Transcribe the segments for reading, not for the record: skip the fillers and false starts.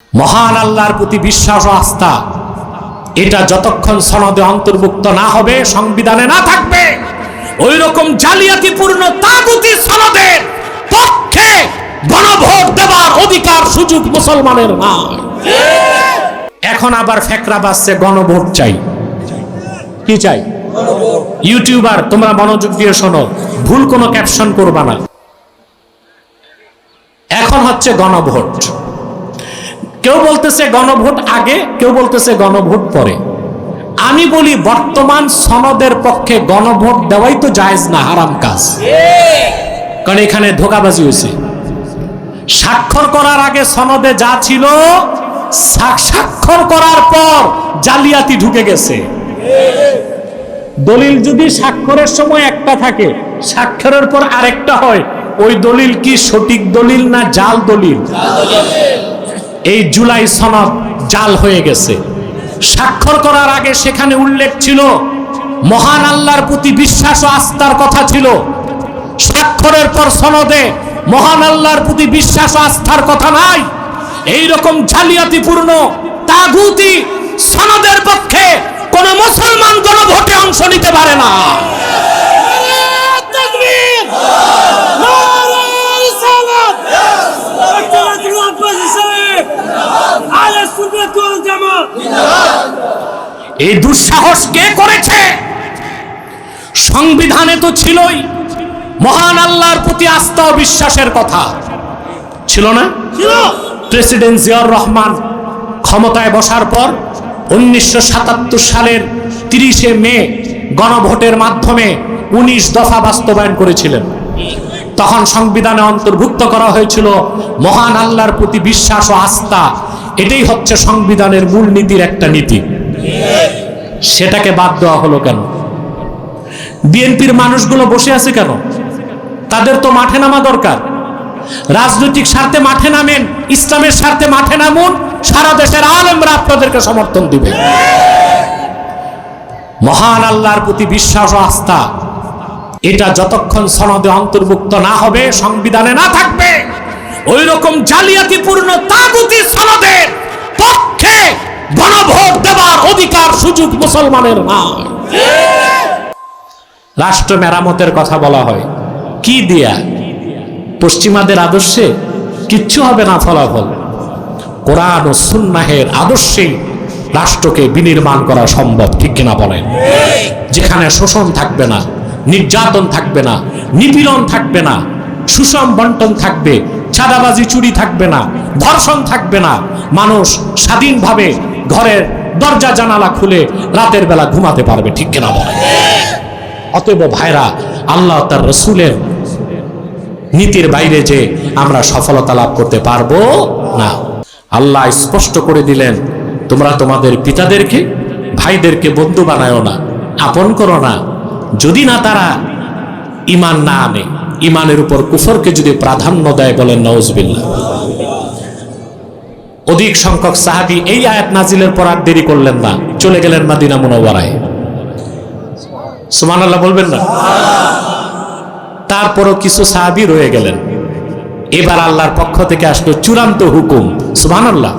মহান আল্লাহর প্রতি বিশ্বাস ও আস্থা এটা যতক্ষণ সনদে অন্তর্ভুক্ত না হবে, সংবিধানে না থাকবে, ওই রকম জালিয়াতিপূর্ণ তাগুতি সনদের পক্ষে গণভোট দেওয়ার অধিকার সুযোগ মুসলমানের নাই। এখন আবার ফেকরা বাজছে, গণভোট চাই। কি চাই? ইউটিউবার তোমরা মনোযোগ দিয়ে শোনো, ভুল কোনো ক্যাপশন করবা না। এখন হচ্ছে গণভোট। কেউ বলতেছে গণভোট আগে, কেউ বলতেছে গণভোট পরে। আমি বলি বর্তমান সনদের পক্ষে গণভোট দেওয়াই তো জায়েজ না, হারাম কাজ। কারণ এখানে ধোঁকাবাজি হয়েছে। স্বাক্ষর করার আগে সনদে যা ছিল, স্বাক্ষর করার পর জালিয়াতি ঢুকে গেছে। দলিল যদি স্বাক্ষরের সময় একটা থাকে, স্বাক্ষরের পর আরেকটা হয়, ওই দলিল কি সঠিক দলিল না জাল দলিল? এই জুলাই সনদ জাল হয়ে গেছে। স্বাক্ষর করার আগে সেখানে উল্লেখ ছিল মহান আল্লাহর প্রতি বিশ্বাস ও আস্থার কথা ছিল, স্বাক্ষরের পর সনদে মহান আল্লাহর প্রতি বিশ্বাস ও আস্থার কথা নাই। এই রকম জালিয়াতিপূর্ণ তাগুতি সনদের পক্ষে কোন মুসলমান গণভোটে অংশ নিতে পারে না। এই দুঃসাহস কে করেছে? সংবিধানে তো ছিলই মহান আল্লাহর প্রতি আস্থা ও বিশ্বাসের কথা, ছিল না? প্রেসিডেন্ট জিয়াউর রহমান ক্ষমতায় বসার পর 1977 সালের 30 মে গণভোটের মাধ্যমে 19 দফা বাস্তবায়ন করেছিলেন। তখন সংবিধানে অন্তর্ভুক্ত করা হয়েছিল মহান আল্লাহর প্রতি বিশ্বাস ও আস্থা। এটাই হচ্ছে সংবিধানের মূলনীতির একটা নীতি। সেটাকে বাদ দেওয়া হলো কেন? বিএনপির মানুষগুলো বসে আছে কেন? তাদের তো মাঠে নামা দরকার। রাজনৈতিক স্বার্থে মাঠে নামেন, ইসলামের স্বার্থে মাঠে নামুন, সারা দেশের আলেমরা আপনাদেরকে সমর্থন দিবে। মহান আল্লাহর প্রতি বিশ্বাস ও আস্থা এটা যতক্ষণ সনদে অন্তর্ভুক্ত না হবে, সংবিধানে না থাকবে, ওই রকম জালিয়াতিপূর্ণ তাগুতি সনদের পক্ষে গণভোট দেওয়ার অধিকার সুযোগ মুসলমানের নাই। রাষ্ট্র মেরামতের কথা বলা হয়, কি দিয়া? পশ্চিমাদের আদর্শে কিচ্ছু হবে না ফলাফল। কোরআন ও সুন্নাহের আদর্শেই রাষ্ট্রকে বিনির্মাণ করা সম্ভব, ঠিক কিনা বলেন? যেখানে শোষণ থাকবে না, নির্যাতন থাকবে না, নিপীড়ন থাকবে না, সুষম বন্টন থাকবে, চাঁদাবাজি চুরি থাকবে না, ধর্ষণ থাকবে না, মানুষ স্বাধীনভাবে ঘরের দরজা জানালা খুলে রাতের বেলা ঘুমাতে পারবে, ঠিক কিনা বলেন? অতএব ভাইরা, আল্লাহ তার রসুলের নীতির বাইরে যে আমরা সফলতা লাভ করতে পারবো না। আল্লাহ স্পষ্ট করে দিলেন, তোমরা তোমাদের পিতাদেরকে, ভাইদেরকে বন্ধু বানায়ো না, আপন করো না, যদি না তারা ঈমান না আনে। ঈমানের উপর কুফরকে যদি প্রাধান্য দেয়, বলেন নাউজুবিল্লাহ। অধিক সংখ্যক সাহাবী এই আয়াত নাজিলের পর আর দেরি করলেন না, চলে গেলেন মদিনা মুনাওয়ারায়। সুবহানাল্লাহ বলবেন না? তারপরও কিছু সাহাবী রয়ে গেলেন। এবার আল্লাহর পক্ষ থেকে আসলো চূড়ান্ত হুকুম। সুবহানাল্লাহ।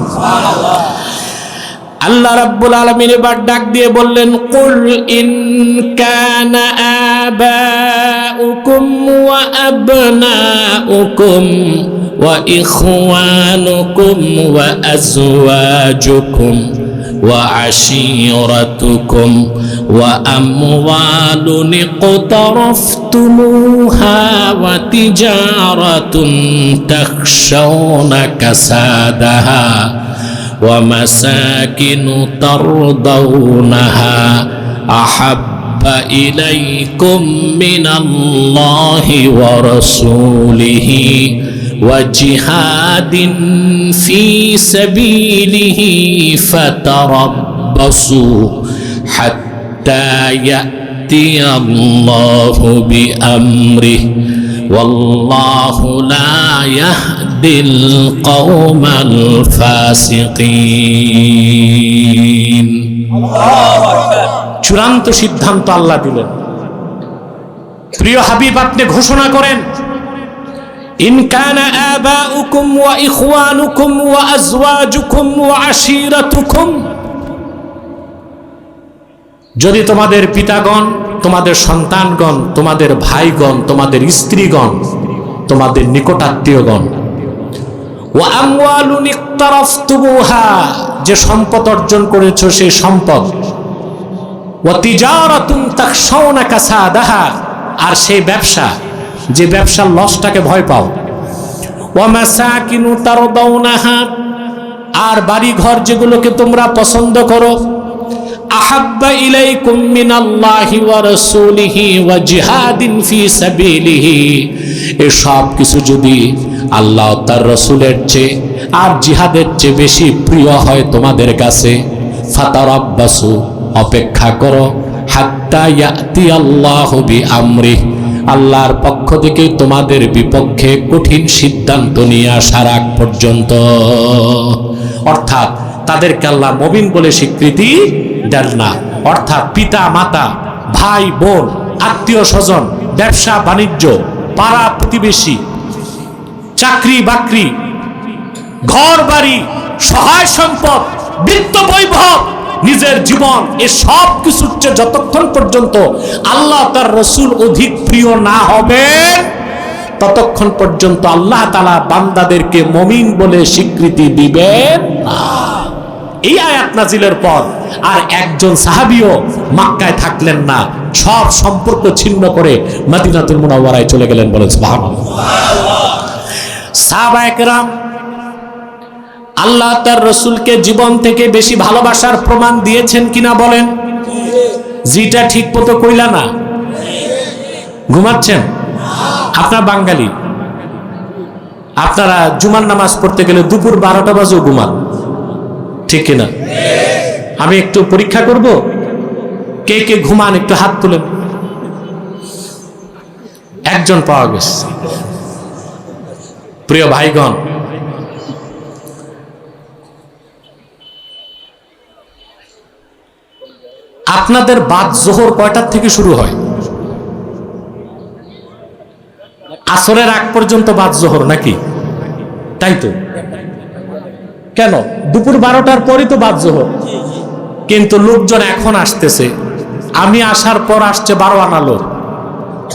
আল্লাহ রাব্বুল আলামিন এবার ডাক দিয়ে বললেন, কুল ইন কানা আবাউকুম ওয়া আবনাউকুম ওয়া ইখওয়ানুকুম ওয়া আজওয়াজুকুম ওয়া আশীরাতুকুম ওয়া আমওয়ালুন ইকতারাফতুমুহা ওয়া তিজারাতুন তাখশাউনা কাসাদাহা ومساكن ترضونها أحب إليكم من الله ورسوله وجهاد في سبيله فتربصوا حتى يأتي الله بأمره والله لا يهدي القوم الفاسقين। চূড়ান্ত সিদ্ধান্ত আল্লাহ দিলেন। প্রিয় হাবিব, আপনি ঘোষণা করেন ইন কানা আবাউকুম ওয়া ইখওয়ানুকুম ওয়া আজওয়াজুকুম ওয়া আশীরাতুকুম, যদি তোমাদের পিতাগণ, তোমাদের সন্তানগণ, তোমাদের ভাইগণ, তোমাদের স্ত্রীগণ, তোমাদের নিকটাত্মীয়গণ, ওয়া আমওয়ালুন ইকতারাফতুমুহা, যে সম্পদ অর্জন করেছো সেই সম্পদ, ওয়া তিজারাতুন তাখশাউনা কাসাদাহা, আর সেই ব্যবসা, যে ব্যবসার লসটাকে ভয় পাও, ওয়া মাসাকিনু তারদাউনাহা, আর বাড়ি ঘর যেগুলোকে তোমরা পছন্দ করো, আহাব্বা ইলাইকুম মিনাল্লাহি ওয়া রাসূলিহি ওয়া জিহাদিন ফি সাবিলিহি, এই সব কিছু যদি আল্লাহ তার রাসূলের চেয়ে আর জিহাদের চেয়ে বেশি প্রিয় হয় তোমাদের কাছে, ফাতারাব্বাসু, অপেক্ষা করো, হাত্তা ইয়াতি আল্লাহু বিআমরিহি, আল্লাহর পক্ষ থেকে তোমাদের বিপক্ষে কঠিন সিদ্ধান্ত নিয়ে আসার আগ পর্যন্ত। অর্থাৎ তাদেরকে আল্লাহ মুমিন বলে স্বীকৃতি দেন না। অর্থাৎ পিতা মাতা, ভাই বোন, আত্মীয় স্বজন, ব্যবসা বাণিজ্য, পাড়া প্রতিবেশী, চাকরি বাকরি, ঘর বাড়ি, সহায় সম্পদ, বিত্ত বৈভব, নিজের জীবন, এ সব কিছুর চেয়ে যতক্ষণ পর্যন্ত আল্লাহ তার রাসূল অধিক প্রিয় না হবে ততক্ষণ পর্যন্ত আল্লাহ তাআলা বান্দাদেরকে মুমিন বলে স্বীকৃতি দিবেন না। এই আয়াত নাজিলের পর আর একজন সাহাবীও মক্কায় থাকলেন না, সব সম্পর্ক ছিন্ন করে মদিনাতুল মুনাওয়ারায় চলে গেলেন। বলেন সুবহানাল্লাহ। সাহাবায়ে কেরাম আল্লাহ তার রাসূলকে জীবন থেকে বেশি ভালোবাসার প্রমাণ দিয়েছেন কিনা বলেন? যেটা ঠিক মতো কইলা না, ঘুমাচ্ছেন আপনারা বাঙালি, আপনারা জুমার নামাজ পড়তে গেলে দুপুর 12টা বাজেও ঘুমান, ঠিক কিনা? আমি একটু পরীক্ষা করব, কে কে ঘুমান একটু হাত তুলেন। একজন পাওয়া গেছে। প্রিয় ভাইগণ, আপনাদের বাদ জোহর কয়টার থেকে শুরু হয়? আসরের আগ পর্যন্ত বাদ জোহর নাকি? তাই তো। কেন? দুপুর 12টার পরই তো বাদ জোহর। কিন্তু লোকজন এখন আসতেছে, আমি আসার পর আসছে 12 আনা লোক।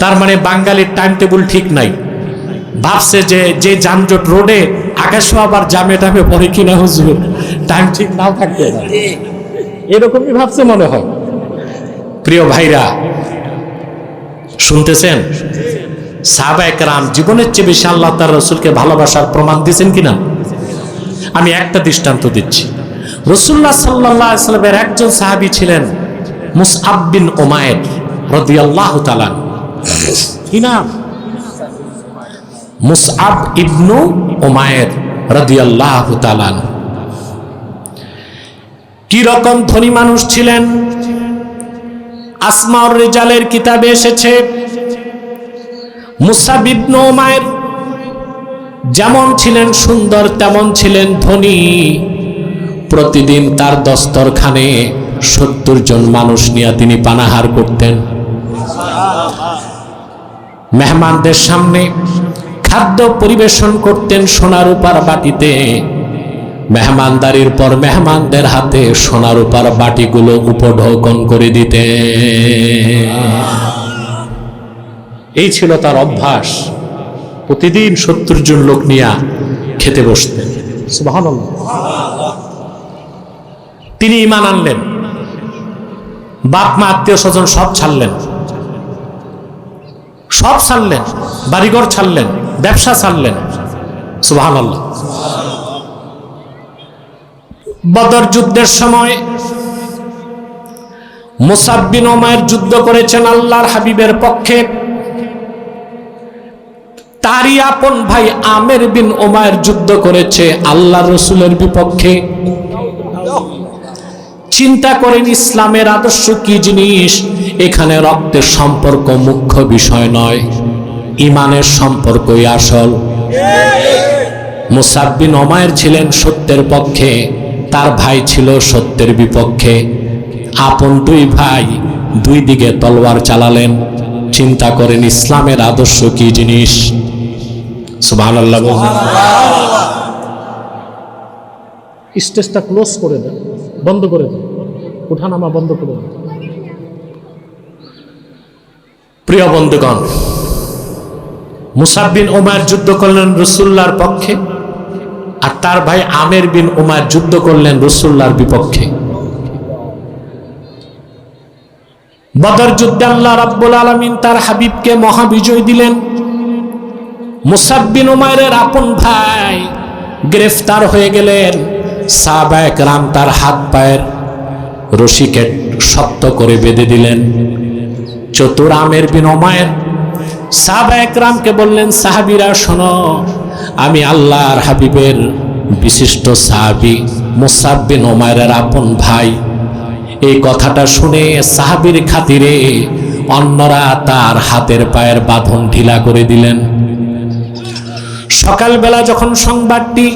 তার মানে বাঙালির টাইম টেবিল ঠিক নাই। ভাবছে যে যানজট রোডে আকাশও আবার জামে টামে পড়ে কিনা হুজুর, টাইম ঠিক নাও থাকতে না, এরকমই ভাবছে মনে হয়। প্রিয় ভাইরা, শুনতেছেন? সাহাবায়ে কেরাম জীবনের চেয়ে বেশি আল্লাহ তার রাসূলকে ভালোবাসার প্রমাণ দিয়েছেন কিনা? আমি একটা দৃষ্টান্ত দিচ্ছি। রাসূলুল্লাহ সাল্লাল্লাহু আলাইহি ওয়াসাল্লামের একজন সাহাবী ছিলেন মুসআব বিন উমাইর রাদিয়াল্লাহু তাআলা। কি নাম? মুসআব ইবনু উমাইর রাদিয়াল্লাহু তাআলা। কি রকম ধনী মানুষ ছিলেন? আসমাউর রিজালের কিতাবে এসেছে মুসআব ইবনু উমাইর যেমন ছিলেন সুন্দর তেমন ছিলেন ধনী। প্রতিদিন তার দস্তরখানে 70 জন মানুষ নিয়ে তিনি পানাহার করতেন। মেহমানদের সামনে খাদ্য পরিবেশন করতেন সোনা রূপার বাটিতে। মেহমানদারির পর মেহমানদের হাতে সোনা রূপার বাটিগুলো উপঢৌকন করে দিতেন। এই ছিল তার অভ্যাস। প্রতিদিন 70 জন লোক নিয়ে খেতে বসতেন। সুবহানাল্লাহ। তিনি ঈমান আনলেন, বাপ মা আত্মীয় স্বজন সব ছাড়লেন, সব ছাড়লেন, বাড়িঘর ছাড়লেন, ব্যবসা ছাড়লেন। সুবহানাল্লাহ। বদর যুদ্ধের সময় মুসআব বিন উমাইর যুদ্ধ করেছেন আল্লাহর হাবিবের পক্ষে। তারই আপন ভাই আমের বিন উমাইর যুদ্ধ করেছে আল্লাহর রাসূলের বিপক্ষে। চিন্তা করেন ইসলামের আদর্শ কি জিনিস। এখানে রক্তের সম্পর্ক মুখ্য বিষয় নয়, ঈমানের সম্পর্কই আসল। মুসআব বিন উমাইর ছিলেন সত্যের পক্ষে, তার ভাই ছিল সত্যের বিপক্ষে। আপন দুই ভাই দুই দিকে তলোয়ার চালালেন। চিন্তা করেন ইসলামের আদর্শ কি জিনিস। সুবহানাল্লাহ বলুন। স্টেজটা ক্লোজ করে দেন, বন্ধ করে দেন, উঠানামা বন্ধ করে দেন। প্রিয় বন্ধুগণ, মুসাব বিন উমার যুদ্ধ করলেন রাসূলুল্লাহর পক্ষে, আর তার ভাই আমের বিন উমার যুদ্ধ করলেন রাসূলুল্লাহর বিপক্ষে। বদর যুদ্ধে আল্লাহ রাব্বুল আলামিন তার হাবিবকে মহাবিজয় দিলেন। মুসাব বিন উমাইরের আপন ভাই গ্রেফতার হয়ে গেলেন। সাহাবায়ে কেরাম তার হাত পায়ের রশিকে শক্ত করে বেঁধে দিলেন। চতুর আমের বিন উমাইর সাহাবায়ে কেরামকে বললেন, সাহাবীরা শোনো, আমি আল্লাহর হাবিবের বিশিষ্ট সাহাবী মুসাব বিন উমাইরের আপন ভাই। এই কথাটা শুনে সাহাবীর খাতিরে অন্যরা তার হাতের পায়ের বাঁধন ঢিলা করে দিলেন। সকালবেলা যখন সংবাদটি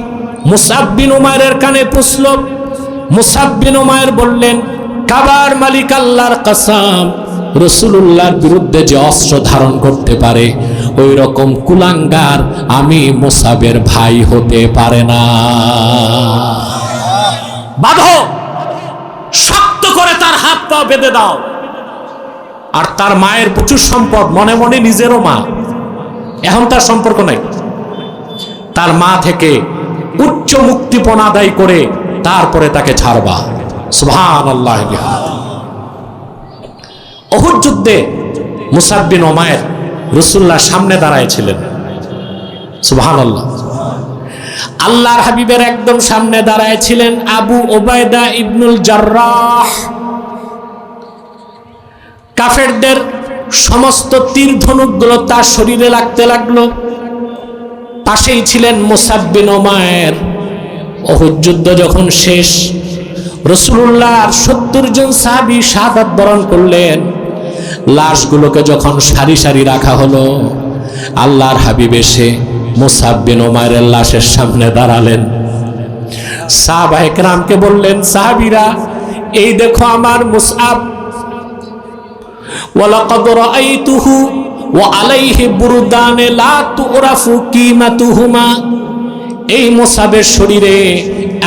মুসাব বিন উমাইরের কানে পৌঁছল, মুসাব বিন উমাইর বললেন, কাবার মালিক আল্লাহর কসম, রাসূলুল্লাহর বিরুদ্ধে যে অস্ত্র ধারণ করতে পারে ওই রকম কুলাঙ্গার আমি মুসাবের ভাই হতে পারে না। বাঁধো, শক্ত করে তার হাত পা বেঁধে দাও। আর তার মায়ের প্রচুর সম্পদ, মনে মনে নিজেরও মা, এখন তার সম্পর্ক নাই। তার মা থেকে উচ্চ মুক্তিপণ আদায় করে তারপরে তাকে ছাড়বা। সুবহানাল্লাহ। উহুদ যুদ্ধে মুসাব বিন উমাইর রাসূলুল্লাহর সামনে দাঁড়ায়ছিলেন। সুবহানাল্লাহ। আল্লাহর হাবিবের একদম সামনে দাঁড়ায়ছিলেন আবু ওবায়দা ইবনুল জাররাহ। কাফেরদের সমস্ত তীর ধনুকগুলো তার শরীরে লাগতে লাগলো। পাশেই ছিলেন মুসাব বিন উমাইর। উহুদ যুদ্ধ যখন শেষ, রাসূলুল্লাহর ৭০ জন সাহাবী শাহাদাত বরণ করলেন। লাশগুলোকে যখন সারি সারি রাখা হলো, আল্লাহর হাবিব এসে মুসাব বিন উমাইরের লাশের সামনে দাঁড়ালেন। সাহাবায়ে কেরামকে বললেন, সাহাবীরা, এই দেখো আমার মুসআব, ওয়ালাকাদ রাআইতুহু ওয়া আলাইহি বুরদানে লা তুরাফু কিমাতুহুমা। এই মুসাবের শরীরে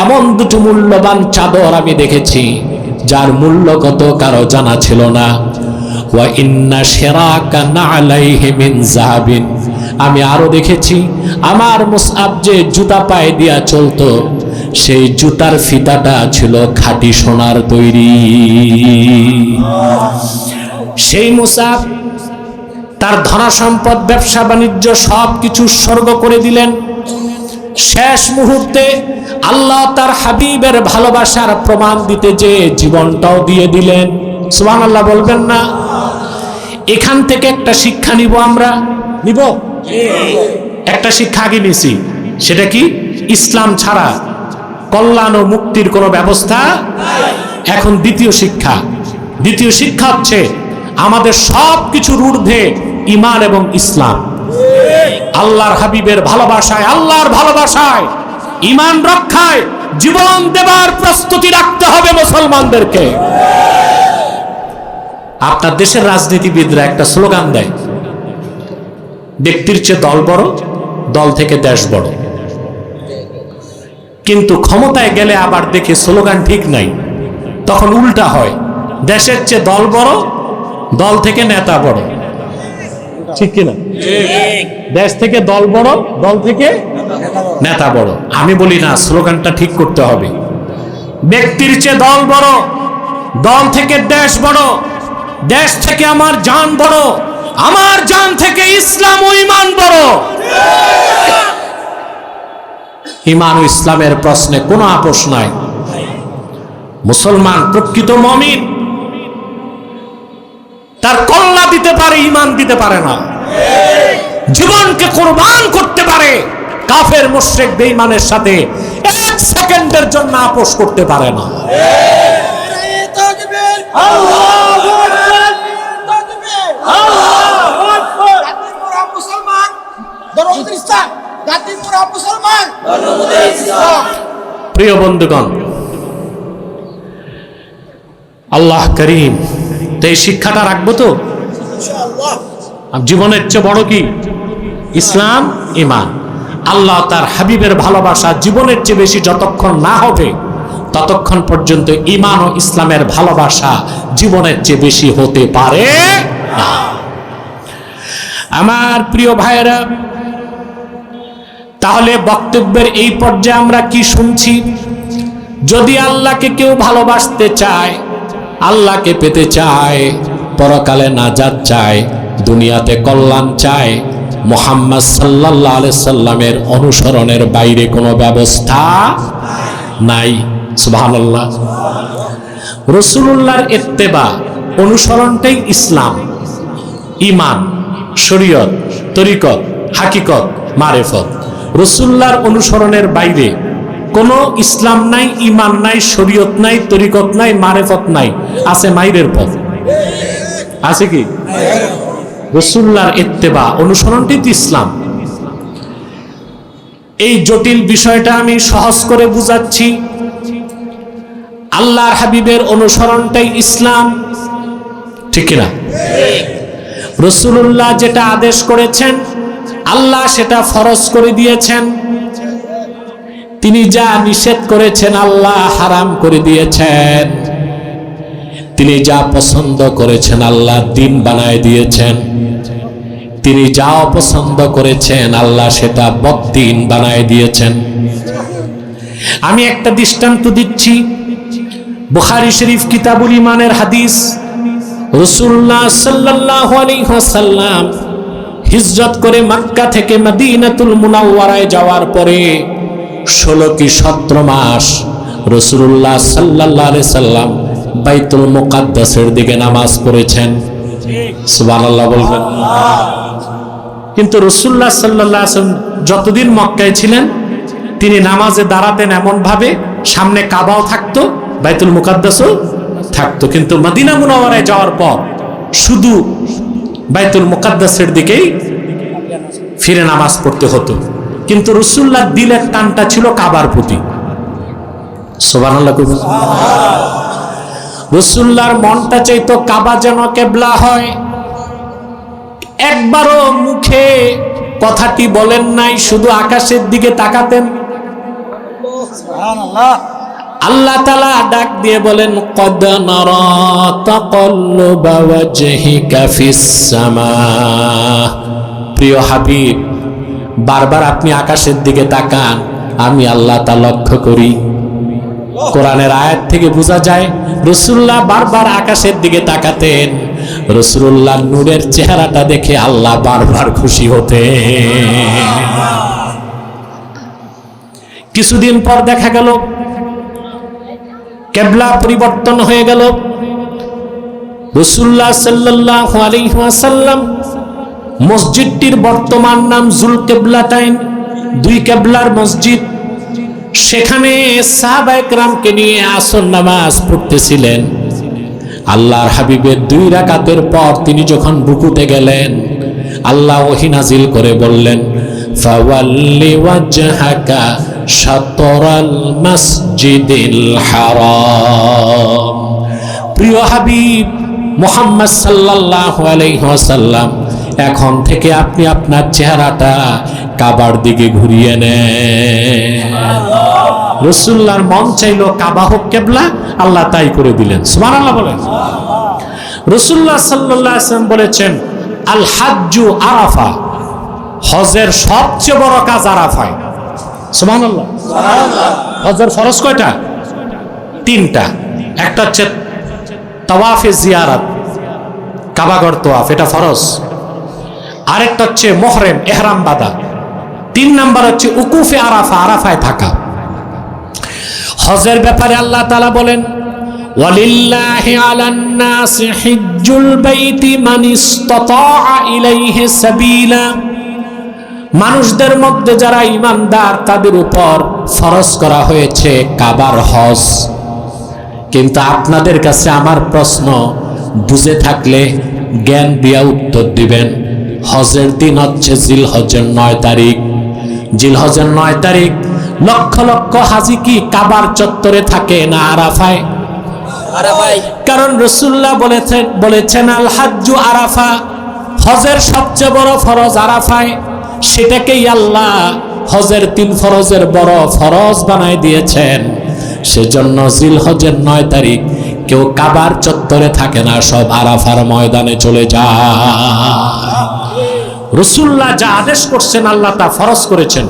এমন দুটো মূল্যবান চাদর আমি দেখেছি যার মূল্য কত কারো জানা ছিল না। ওয়া ইন্না শিরাকা নাআলাইহি মিন যাহাবিন। আমি আরো দেখেছি আমার মুসআব যে জুতা পায়ে দিয়া চলতো সেই জুতার ফিতাটা ছিল খাঁটি সোনার তৈরি। সেই মুসাব তার ধন সম্পদ, ব্যবসা বাণিজ্য সবকিছু উৎসর্গ করে দিলেন। শেষ মুহূর্তে আল্লাহ তার হাবিবের ভালোবাসার প্রমাণ দিতে যে জীবনটাও দিয়ে দিলেন। সুবহানাল্লাহ বলবেন না? এখান থেকে একটা শিক্ষা নিব, আমরা নিব। একটা শিক্ষা আগে নিছি, সেটা কি? ইসলাম ছাড়া কল্যাণ ও মুক্তির কোনো ব্যবস্থা এখন দ্বিতীয় শিক্ষা হচ্ছে আমাদের সব কিছুর ঊর্ধ্বে ঈমান এবং ইসলাম। আল্লাহর হাবিবের ভালোবাসায়, আল্লাহর ভালোবাসায়, ঈমান রক্ষায় জীবন দেবার প্রস্তুতি রাখতে হবে মুসলমানদেরকে। আপনার দেশের রাজনীতিবিদরা একটা স্লোগান দেয়, ব্যক্তির চেয়ে দল বড়, দল থেকে দেশ বড়। কিন্তু ক্ষমতায় গেলে আবার দেখে স্লোগান ঠিক নাই, তখন উল্টা হয়, দেশের চেয়ে দল বড়, দল থেকে নেতা বড়। ঠিক কিনা? দেশ থেকে দল বড়, দল থেকে নেতা বড়। আমি বলি না, স্লোগানটা ঠিক করতে হবে। ব্যক্তির চেয়ে দল বড়, দল থেকে দেশ বড়, দেশ থেকে আমার জান বড়, আমার জান থেকে ইসলাম ও ঈমান বড়। ঈমান ও ইসলামের প্রশ্নে কোনো আপোষ নাই। মুসলমান প্রকৃত মুমিন তার কল্লা দিতে পারে, ঈমান দিতে পারে না। জীবনকে কুরবান করতে পারে, কাফের মুশরিক বেঈমানের সাথে এক সেকেন্ডের জন্য আপোষ করতে পারে না। প্রিয় বন্ধুগণ, আল্লাহ করিম, তো এই শিক্ষাটা রাখবো তো। জীবনের চেয়ে বড় কি? ইসলাম, ঈমান। আল্লাহ তার হাবিবের ভালোবাসা জীবনের চেয়ে বেশি যতক্ষণ না হবে ততক্ষণ পর্যন্ত ঈমান ও ইসলামের ভালোবাসা জীবনের চেয়ে বেশি হতে পারে না। আমার প্রিয় ভাইরা, তাহলে বক্তব্যের এই পর্যায়ে আমরা কি শুনছি? যদি আল্লাহকে কেউ ভালোবাসতে চায়, আল্লাহকে পেতে চায়, পরকালে নাজাত চায়, দুনিয়াতে কল্যাণ চায়, মুহাম্মদ সাল্লাল্লাহু আলাইহি সাল্লামের অনুসরণের বাইরে কোনো ব্যবস্থা নাই। সুবহানাল্লাহ। রাসূলুল্লাহর ইত্তেবা অনুসরণটাই ইসলাম, ঈমান, শরীয়ত, তরিকত, হাকিকত, মারিফত। রাসূলুল্লাহর অনুসরণের বাইরে কোনো ইসলাম নাই, ঈমান নাই, শরীয়ত নাই, তরিকত নাই, মারিফত নাই। আছে মাইরের পথ। আছে কি? রাসূলুল্লাহর ইত্তেবা অনুসরণটাই তো ইসলাম। এই জটিল বিষয়টা আমি সহজ করে বুঝাচ্ছি। আল্লাহর হাবিবের অনুসরণটাই ইসলাম, ঠিক কিনা? রাসূলুল্লাহ যেটা আদেশ করেছেন, আল্লাহ সেটা ফরজ করে দিয়েছেন। তিনি যা নিষেধ করেছেন, আল্লাহ হারাম করে দিয়েছেন। তিনি যা পছন্দ করেছেন, আল্লাহ দিন বানায় দিয়েছেন। তিনি যা অপছন্দ করেছেন, আল্লাহ সেটা বদ্দিন বানায় দিয়েছেন। আমি একটা দৃষ্টান্ত দিচ্ছি। বুখারী শরীফ কিতাবুল ঈমানের হাদিস। রাসূলুল্লাহ সাল্লাল্লাহু আলাইহি ওয়াসাল্লাম হিজরত করে মক্কা থেকে মদিনাতুল মুনাওয়ারায় যাওয়ার পরে 16 কি 17 মাস রাসূলুল্লাহ সাল্লাল্লাহু আলাইহি সাল্লাম বাইতুল মুকাদ্দাসের দিকে নামাজ পড়েছেন। সুবহানাল্লাহ বলবেন। কিন্তু রাসূলুল্লাহ সাল্লাল্লাহু আলাইহি ওয়াসাল্লাম যতদিন মক্কায় ছিলেন, তিনি নামাজে দাঁড়াতেন এমন ভাবে সামনে কাবাও থাকতো, বাইতুল মুকাদ্দাসও থাকতো। কিন্তু মদিনা মুনাওয়ারায় যাওয়ার পর শুধু বাইতুল মুকাদ্দাসের দিকেই ফিরে নামাজ পড়তে হতো। কিন্তু রাসূলুল্লাহর দিলের টানটা ছিল কাবার প্রতি। সুবহানাল্লাহ। রাসূলুল্লাহর মনটা চাইতো কাবা যেন কিবলা হয়। একবারও মুখে কথাটি বলেন নাই, শুধু আকাশের দিকে তাকাতেন। সুবহানাল্লাহ। আল্লাহ তাআলা ডাক দিয়ে বলেন, কদ নারা তাকাল্লুবা ওয়াজহিকা ফিস সামা। প্রিয় হাবিব, বারবার আপনি আকাশের দিকে তাকান, আমি আল্লাহ তা লক্ষ্য করি। কোরআনের আয়াত থেকে বোঝা যায় রাসূলুল্লাহ বারবার আকাশের দিকে তাকাতেন। রাসূলুল্লাহর নূরের চেহারাটা দেখে আল্লাহ বারবার খুশি হতেন। কিছুদিন পর দেখা গেল কিবলা পরিবর্তন হয়ে গেল। রাসূলুল্লাহ সাল্লাল্লাহু আলাইহি ওয়াসাল্লাম মসজিদটির বর্তমান নাম যুল কিবলাতাইন, দুই কিবলার মসজিদ। সেখানে সাহাবায়ে কেরামকে নিয়ে আসর নামাজ পড়তেছিলেন। আল্লাহর হাবিবের 2 রাকাতের পর তিনি যখন রুকুতে গেলেন, আল্লাহ ওহী নাজিল করে বললেন, ফাওয়াল্লি ওয়াজহাকা শাতরাল মসজিদিল হারাম। প্রিয় হাবিব মুহাম্মদ সাল্লাল্লাহু আলাইহি ওয়াসাল্লাম, এখন থেকে আপনি আপনার চেহারাটা কাবার দিকে ঘুরিয়ে নেন। রাসূলুল্লাহর মন চাইলো কাবা হোক কিবলা, আল্লাহ তাই করে দিলেন। সুবহানাল্লাহ বলেন। রাসূলুল্লাহ সাল্লাল্লাহু আলাইহি ওয়াসাল্লাম বলেছেন, আল হাজ্জু আরাফা, হজের সবচেয়ে বড় কাজ আরাফায়। সুবহানাল্লাহ। হজের ফরজ কয়টা? 3টা। একটা হচ্ছে তাওয়াফে জিয়ারত, কাবাগর তাওয়াফ, এটা ফরজ। আরেকটা হচ্ছে মুহরিম, ইহরাম বাঁধা। 3 নাম্বার হচ্ছে উকুফে আরাফা, আরাফায় থাকা। হজের ব্যাপারে আল্লাহ তাআলা বলেন, ওয়ালিল্লাহি আলান নাসি হিজ্জুল বাইতি মান ইসতাতা ইলাইহি সাবিলা। মানুষদের মধ্যে যারা ঈমানদার তাদের উপর ফরজ করা হয়েছে কাবার হজ। কিন্তু আপনাদের কাছে আমার প্রশ্ন, বুঝে থাকলে জ্ঞান দিয়া উত্তর দিবেন। হজের দিন হচ্ছে জিলহজের 9 তারিখ। জিলহজের 9 তারিখ লক্ষ লক্ষ হাজি কি কাবার চত্বরে থাকে না আরাফায়? কারণ রাসূলুল্লাহ বলেছেন আল হাজ্জু আরাফা, হজের সবচেয়ে বড় ফরজ আরাফায়। সেটাকেই আল্লাহ হজের 3 ফরজের বড় ফরজ বানায় দিয়েছেন। সেজন্য জিলহজের 9 তারিখ কেউ কাবার চত্বরে থাকে না, সব আরাফার ময়দানে চলে যায়। রাসূলুল্লাহ যা আদেশ করছেন আল্লাহ তা ফরজ করেছেন,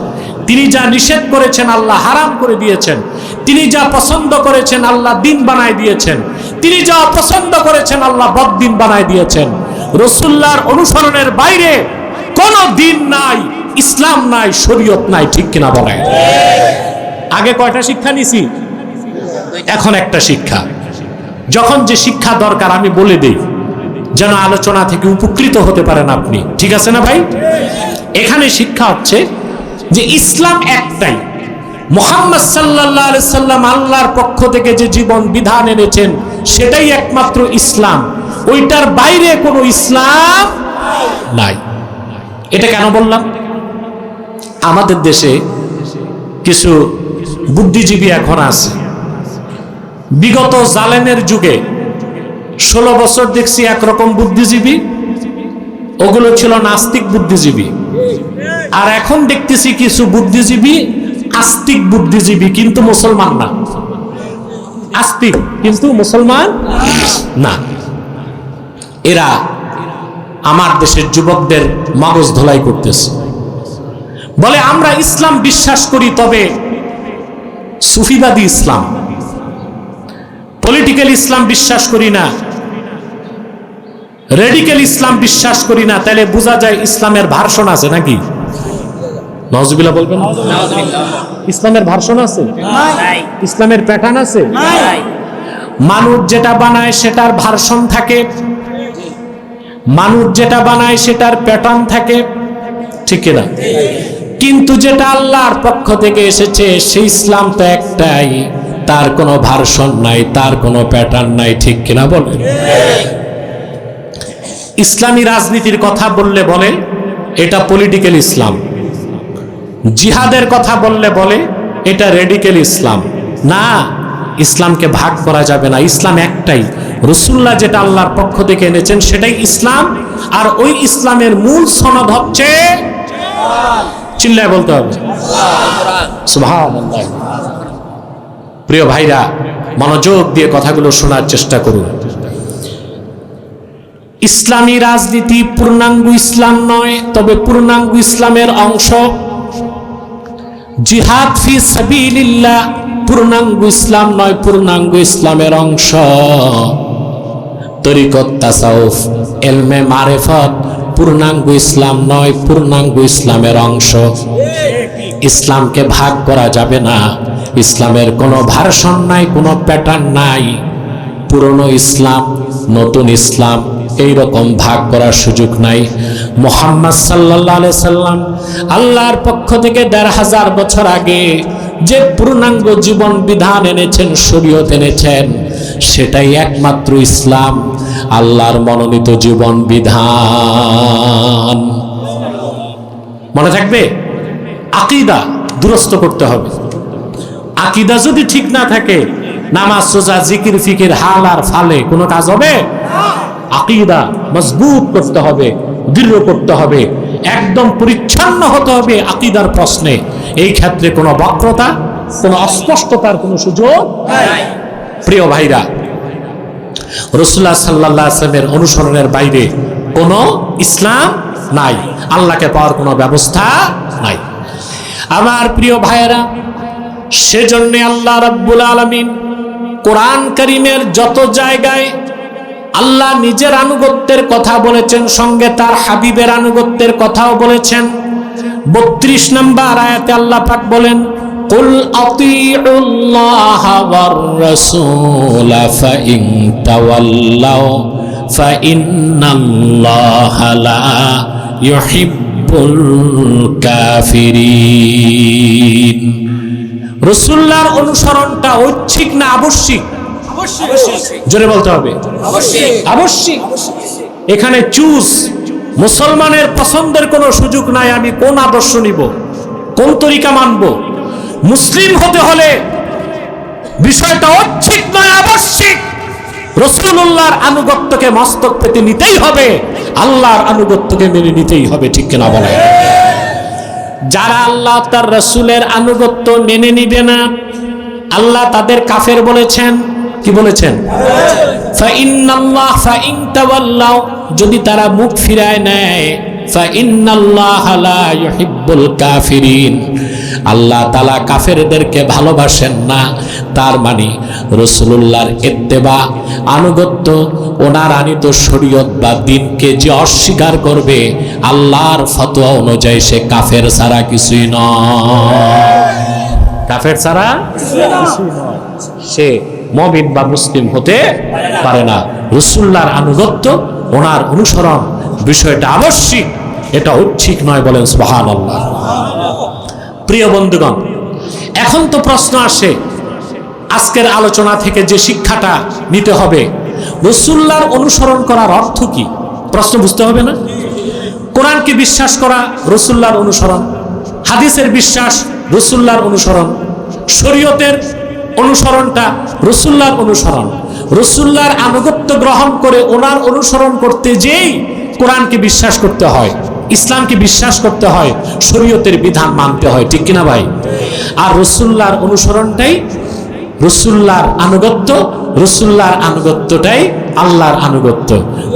তিনি যা নিষেধ করেছেন আল্লাহ হারাম করে দিয়েছেন, তিনি যা পছন্দ করেছেন আল্লাহ দিন বানায় দিয়েছেন, তিনি যা অপছন্দ করেছেন আল্লাহ বদ্দিন বানায় দিয়েছেন। রাসূলুল্লাহর অনুসরণের বাইরে কোনো দিন নাই, ইসলাম নাই, শরীয়ত নাই, ঠিক কিনা বলেন? আগে কয়টা শিক্ষা নিছি, এখন একটা শিক্ষা। যখন যে শিক্ষা দরকার আমি বলে দেই, যেন আলোচনা থেকে উপকৃত হতে পারেন আপনি, ঠিক আছে না ভাই? এখানে শিক্ষা হচ্ছে যে ইসলাম একটাই, মুহাম্মদ সাল্লাল্লাহু আলাইহি সাল্লাম আল্লাহর পক্ষ থেকে যে জীবন বিধান এনেছেন সেটাই একমাত্র ইসলাম, ওইটার বাইরে কোনো ইসলাম নাই। এটা কেন বললাম? আমাদের দেশে কিছু বুদ্ধিজীবী এখন আছে, বিগত জালেমের যুগে 16 বছর দেখছি একরকম বুদ্ধিজীবী, ওগুলো ছিল নাস্তিক বুদ্ধিজীবী। আর এখন দেখতেছি কিছু বুদ্ধিজীবী আস্তিক বুদ্ধিজীবী, কিন্তু মুসলমান না। আস্তিক কিন্তু মুসলমান না। এরা আমার দেশের যুবকদের মগজ ধোলাই করতেছে, বলে আমরা ইসলাম বিশ্বাস করি, তবে সুফিবাদী ইসলাম, পলিটিক্যাল ইসলাম বিশ্বাস করি না, রেডিক্যাল ইসলাম বিশ্বাস করি না। তাহলে বোঝা যায় ইসলামের ভার্সন আছে নাকি? নাউজুবিল্লাহ বলবেন। ইসলামের ভার্সন আছে? ইসলামের প্যাটার্ন আছে? মানুষ যেটা বানায় সেটার ভার্সন থাকে, মানুষ যেটা বানায় সেটার প্যাটার্ন থাকে, ঠিক না? কিন্তু যেটা আল্লাহর পক্ষ থেকে এসেছে সেই ইসলাম তো একটাই, তার কোনো ভার্সন নাই, তার কোনো প্যাটার্ন নাই, ঠিক কিনা বলেন? ইসলামী রাজনীতির কথা বললে বলে এটা পলিটিক্যাল ইসলাম, জিহাদের কথা বললে বলে এটা রেডিক্যাল ইসলাম। না, ইসলামকে ভাগ করা যাবে না, ইসলাম একটাই। রাসূলুল্লাহ যেটা আল্লাহর পক্ষ থেকে এনেছেন সেটাই ইসলাম, আর ওই ইসলামের মূল সনদ হচ্ছে, চিল্লায় বলতে হবে সুবহানাল্লাহ। প্রিয় ভাইরা, মনোযোগ দিয়ে কথাগুলো শোনার চেষ্টা করুন। ইসলামী রাজনীতি পূর্ণাঙ্গ ইসলাম নয়, তবে পূর্ণাঙ্গ ইসলামের অংশ। জিহাদ ফি সাবিলিল্লাহ পূর্ণাঙ্গ ইসলাম নয়, পূর্ণাঙ্গ ইসলামের অংশ। তরিকত, তাসাউফ, ইলমে মারিফত পূর্ণাঙ্গ ইসলাম নয়, পূর্ণাঙ্গ ইসলামের অংশ। ইসলামকে ভাগ করা যাবে না, ইসলামের কোনো ভার্সন নাই, কোনো প্যাটার্ন নাই। পুরনো ইসলাম, নতুন ইসলাম, এইরকম ভাগ করার সুযোগ নাই। মুহাম্মদ সাল্লাল্লাহু আলাইহি সাল্লাম আল্লাহর পক্ষ থেকে ১৫০০ বছর আগে যে পূর্ণাঙ্গ জীবন বিধান এনেছেন, শরীয়ত এনেছেন, সেটাই একমাত্র ইসলাম, আল্লাহর মনোনীত জীবন বিধান। মনে থাকবে? আকীদা দুরস্ত করতে হবে। আকীদা যদি ঠিক না থাকে, নামাজ, রোজা, জিকির, ফিকির, হাল আর ফালে কোনো কাজ হবে? আকীদা মজবুত করতে হবে, দৃঢ় করতে হবে, একদম পরিচ্ছন্ন হতে হবে আকীদার প্রশ্নে। এই ক্ষেত্রে কোনো বক্রতা, কোনো অস্পষ্টতার কোনো সুযোগ নাই। প্রিয় ভাইরা, রাসূলুল্লাহ সাল্লাল্লাহু আলাইহি ওয়াসাল্লামের অনুসরণের বাইরে কোনো ইসলাম নাই, আল্লাহকে পাওয়ার কোনো ব্যবস্থা নাই। আমার প্রিয় ভাইয়েরা, সেজন্য আল্লাহ রাব্বুল আলামিন কোরআন কারীমের যত জায়গায় আল্লাহ নিজের আনুগত্যের কথা বলেছেন, সঙ্গে তার হাবিবের আনুগত্যের কথাও বলেছেন। 32 নম্বর আয়াতে আল্লাহ পাক বলেন, কুল আতিউল্লাহ ওয়ার রাসূল ফাইন তাওয়াল্লাউ ফাইন্নাল্লাহা লা ইউহিব্বুল কাফিরিন। রাসূলুল্লাহর অনুসরণটা ঐচ্ছিক না আবশ্যিক? জোরে বলতে হবে, আবশ্যিক। এখানে চুজ, মুসলমানের পছন্দের কোনো সুযোগ নাই, আমি কোন আদর্শ নিব, কোন তরিকা মানব। মুসলিম হতে হলে বিষয়টা ঐচ্ছিক নয়, আবশ্যিক। রাসূলুল্লাহর আনুগত্যকে মস্তক পেতে নিতেই হবে, আল্লাহর আনুগত্যকে মেনে নিতেই হবে, ঠিক কিনা বলেন? যারা আল্লাহ তার রাসূলের আনুগত্য মেনে নিবে না, আল্লাহ তাদের কাফের বলেছেন। কি বলেছেন? ফাইন তাওয়াল্লাউ, যদি তারা মুখ ফিরায় নেয়, ফাইন্নাল্লাহা লা ইউহিব্বুল কাফিরিন, আল্লাহ তাআলা কাফেরদেরকে ভালোবাসেন না। তার মানে রাসূলুল্লাহর ইত্তেবা, আনুগত্য, ওনার আনিত শরীয়ত বা দ্বীনকে যে অস্বীকার করবে, আল্লাহর ফতোয়া অনুযায়ী সে কাফের ছাড়া কিছুই নয়। কাফের ছাড়া কিছুই নয়, সে মুমিন বা মুসলিম হতে পারে না। রাসূলুল্লাহর আনুগত্য, ওনার অনুসরণ বিষয়টা আবশ্যিক, এটা ঐচ্ছিক নয়। বলেন সুবহানাল্লাহ। প্রিয় বন্ধুগণ, এখন তো প্রশ্ন আসে, আজকের আলোচনা থেকে যে শিক্ষাটা নিতে হবে, রাসূলুল্লাহর অনুসরণ করার অর্থ কি? প্রশ্ন বুঝতে হবে না? কোরআনকে বিশ্বাস করা রাসূলুল্লাহর অনুসরণ, হাদিসের বিশ্বাস রাসূলুল্লাহর অনুসরণ, শরীয়তের অনুসরণটা রাসূলুল্লাহর অনুসরণ। রাসূলুল্লাহর আনুগত্য গ্রহণ করে ওনার অনুসরণ করতে যেই কোরআনকে বিশ্বাস করতে হয়, ইসলামকে বিশ্বাস করতে হয়, শরীয়তের বিধান মানতে হয়। ঠিক কিনা ভাই? আর রাসূলুল্লাহর অনুসরণটাই রাসূলুল্লাহর আনুগত্য, রাসূলুল্লাহর আনুগত্যটাই আল্লাহর আনুগত্য।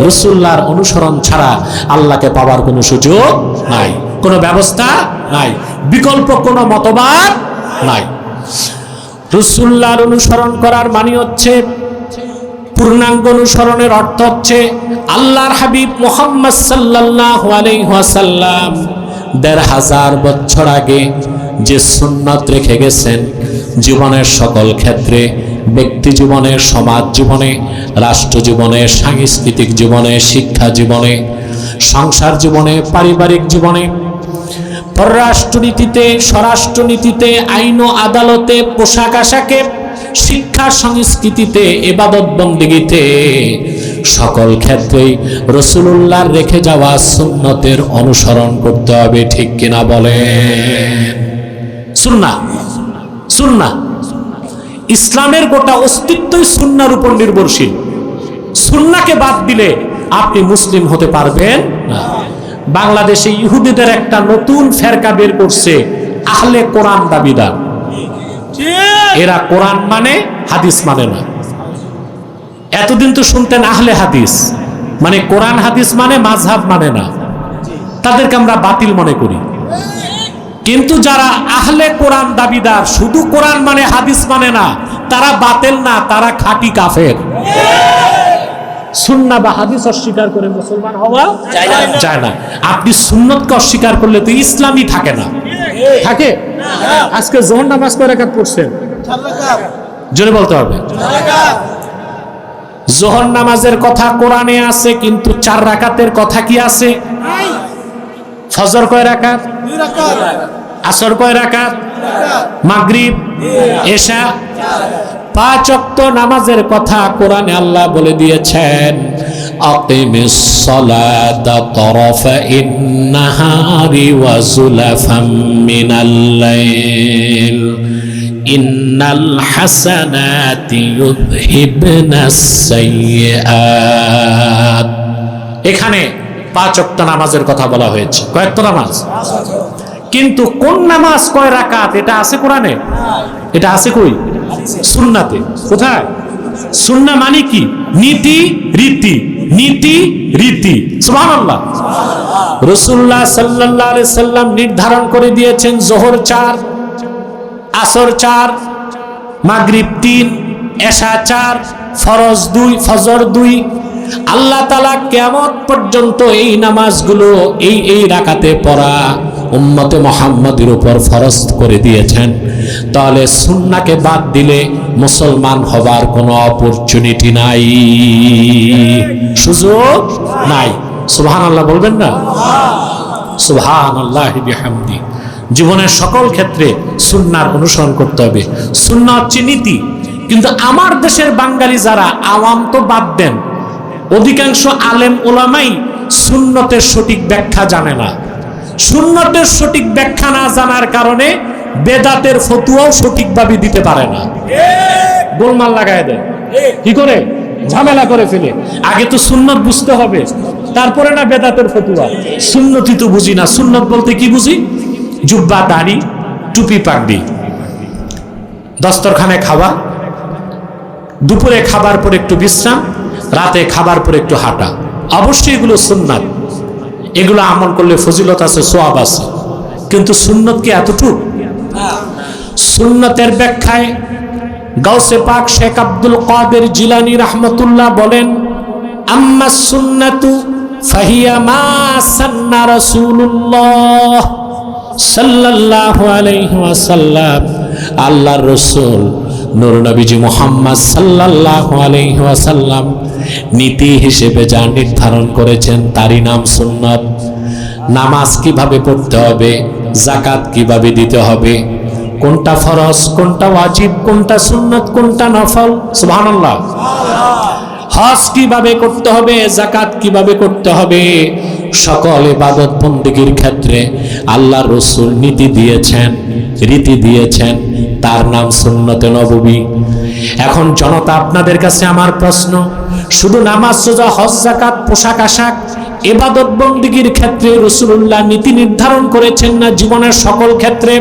রাসূলুল্লাহর অনুসরণ ছাড়া আল্লাহকে পাওয়ার কোনো সুযোগ নাই, কোনো ব্যবস্থা নাই, বিকল্প কোনো মতবাদ নাই। রাসূলুল্লাহর অনুসরণ করার মানে হচ্ছে, পূর্ণাঙ্গ অনুসরণের অর্থ হচ্ছে আল্লাহর হাবিব মুহাম্মদ সাল্লাল্লাহু আলাইহি ওয়াসাল্লাম ১৫০০ বছর আগে যে সুন্নাত রেখে গেছেন, জীবনের সকল ক্ষেত্রে, ব্যক্তি জীবনে, সমাজ জীবনে, রাষ্ট্র জীবনে, সাংস্কৃতিক জীবনে, শিক্ষা জীবনে, সংসার জীবনে, পারিবারিক জীবনে, পররাষ্ট্রনীতিতে, স্বরাষ্ট্রনীতিতে, আইন ও আদালতে, পোশাক আশাকে, শিক্ষা সংস্কৃতিতে, ইবাদত বন্দেগীতে, সকল ক্ষেত্রেই রাসূলুল্লাহর রেখে যাওয়া সুন্নতের অনুসরণ করতে হবে। ঠিক কিনা বলেন? সুন্নাহ, সুন্নাহ, ইসলামের গোটা অস্তিত্বই সুন্নাহর উপর নির্ভরশীল। সুন্নাহকে বাদ দিলে আপনি মুসলিম হতে পারবেন না। বাংলাদেশে ইহুদিদের একটা নতুন ফেরকা বের করছে, আহলে কোরআন দাবিদার। এরা কোরআন মানে, হাদিস মানে না। এতদিন তো শুনতেন আহলে হাদিস মানে কোরআন হাদিস মানে, মাযহাব মানে না। তাদেরকে আমরা বাতিল মনে করি। কিন্তু যারা আহলে কোরআন দাবিদার, শুধু কোরআন মানে, হাদিস মানে না, তারা বাতিল না, তারা খাঁটি কাফের। সুন্নাহ বা হাদিস অস্বীকার করে মুসলমান হওয়া যায় না। আপনি সুন্নতকে অস্বীকার করলে তো ইসলামই থাকে না। থাকে? আজকে যোহর নামাজ কয় রাকাত পড়ছেন? জোরে বলতে হবে। যোহর নামাজের কথা কোরআনে আছে, কিন্তু 4 রাকাতের কথা কি আছে? ফজর কয় রাকাত? 2 রাকাত। আসর কয় রাকাত? 2 রাকাত। মাগরিব, এশা, 5 ওয়াক্ত নামাজের কথা কোরআনে আল্লাহ বলে দিয়েছেন, আকিমিস সালাতা তারাফাইন নাহারি ওয়া যুলাফাম মিনাল লাইল ইন্নাল হাসানাতি ইউযহিবনাস সাইয়্যাত। এখানে 5 ওয়াক্ত নামাজের কথা বলা হয়েছে। কয় ওয়াক্ত নামাজ? কিন্তু কোন নামাজ কয় রাকাত এটা আছে কোরআনে? এটা আছে কই? সুন্নাতে। কোথায়? সুন্নাহ মানে কি? নীতি রীতি, নীতি রীতি। সুবহানাল্লাহ। রাসূলুল্লাহ সাল্লাল্লাহু আলাইহি সাল্লাম নির্ধারণ করে দিয়েছেন, যোহর 4, আসর 4, মাগরিব 3, এশা 4, ফরজ 2, ফজর 2। আল্লাহ তাআলা কিয়ামত পর্যন্ত এই নামাজগুলো এই রাকাতে পড়া উম্মতে মুহাম্মাদের উপর ফরজ করে দিয়েছেন। তাহলে সুন্নাহকে বাদ দিলে মুসলমান হবার কোনো অপরচুনিটি নাই, সুযোগ নাই। সুবহানাল্লাহ বলবেন না? সুবহানাল্লাহি বিহামদি। জীবনের সকল ক্ষেত্রে সুন্নাহর অনুসরণ করতে হবে। সুন্নাহ হচ্ছে নীতি। কিন্তু আমার দেশের বাঙালি যারা, আওয়াম তো বাদ দেন, অধিকাংশ আলেম ওলামাই সুন্নতের সঠিক ব্যাখ্যা জানে না। সুন্নতের সঠিক ব্যাখ্যা না জানার কারণে বেদাতের ফতোয়াও সঠিকভাবে দিতে পারে না। গোলমাল লাগায় দেয়। কি করে? ঝামেলা করে ফেলে। আগে তো সুন্নত বুঝতে হবে, তারপরে না বেদাতের ফতোয়া। সুন্নতি তো বুঝি না। সুন্নত বলতে কি বুঝি? জুব্বা দাড়ি টুপি পাগড়ি, দস্তরখানে খাওয়া, দুপুরে খাবার পর একটু বিশ্রাম, রাতে খাবার পর একটু হাঁটা। অবশ্যই এগুলো সুন্নাত, এগুলো আমল করলে ফজিলত আছে, সোয়াব আছে, কিন্তু সুন্নত কি এতটুকু? সুন্নতের ব্যাখ্যায় গাউসে পাক শেখ আব্দুল কাদের জিলানী রাহমাতুল্লাহ বলেন, আম্মা সুন্নাতু ফাহিয়া মা সান্না রাসূলুল্লাহ সাল্লাল্লাহু আলাইহি ওয়াসাল্লাম, আল্লাহর রাসূল নূর নবীজি মুহাম্মদ সাল্লাল্লাহু আলাইহি ওয়াসাল্লাম নীতি হিসেবে যা নির্ধারণ করেছেন তারই নাম সুন্নাত। নামাজ কিভাবে পড়তে হবে, যাকাত কিভাবে দিতে হবে, কোনটা ফরজ, কোনটা ওয়াজিব, কোনটা সুন্নাত, কোনটা নফল, সুবহানাল্লাহ। হজ কিভাবে করতে হবে, যাকাত কিভাবে করতে হবে, সকল ইবাদত বন্দেগীর ক্ষেত্রে আল্লাহর রাসূল নীতি দিয়েছেন, রীতি দিয়েছেন, তার নাম সুন্নতে নববী। এখন জনতা, আপনাদের কাছে আমার প্রশ্ন, শুধু নামাজ, রোজা, হজ, যাকাত, পোশাক আশাক, ইবাদত বন্দেগীর ক্ষেত্রে রাসূলুল্লাহ নীতি নির্ধারণ করেছেন না জীবনের সকল ক্ষেত্রে?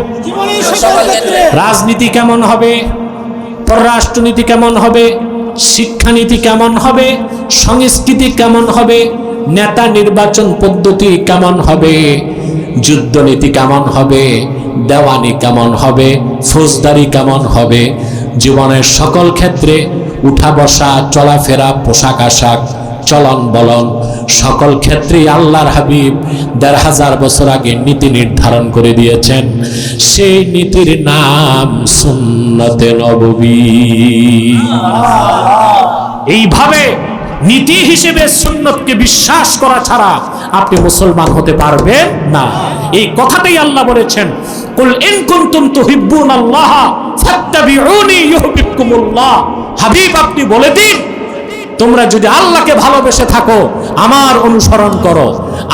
রাজনীতি কেমন হবে, পররাষ্ট্রনীতি কেমন হবে, শিক্ষানীতি কেমন হবে, সংস্কৃতি কেমন হবে, নেতা নির্বাচন পদ্ধতি কেমন হবে, যুদ্ধনীতি কেমন হবে, দেওয়ানি কেমন হবে, ফৌজদারি কেমন হবে, জীবনের সকল ক্ষেত্রে উঠা বসা, চলাফেরা, পোশাক আশাক, চলন বলন, সকল ক্ষেত্রেই আল্লাহর হাবিব ১৫০০ বছর আগে নীতি নির্ধারণ করে দিয়েছেন। সেই নীতির নাম সুন্নতে নববী। এইভাবে নীতি হিসেবে সুন্নতকে বিশ্বাস করা ছাড়া আপনি মুসলমান হতে পারবেন না। এই কথাটাই আল্লাহ বলেছেন, কুল ইন কুনতুম তুহিব্বুনাল্লাহ ফাত্তাবিউনি ইউহিব্বুকুমুল্লাহ। হাবিব, আপনি বলে দিন, তোমরা যদি আল্লাহকে ভালোবেসে থাকো আমার অনুসরণ করো,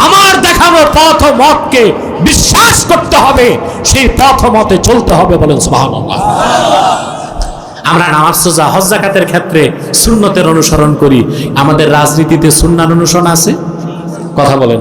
আমার দেখানো পথ মতকে বিশ্বাস করতে হবে, সেই পথ মতে চলতে হবে। বলেন সুবহানাল্লাহ। আমরা নামাজ, রোজা, হজ, যাকাতের ক্ষেত্রে সুন্নতের অনুসরণ করি, আমাদের রাজনীতিতে সুন্নার অনুসরণ আছে? কথা বলেন।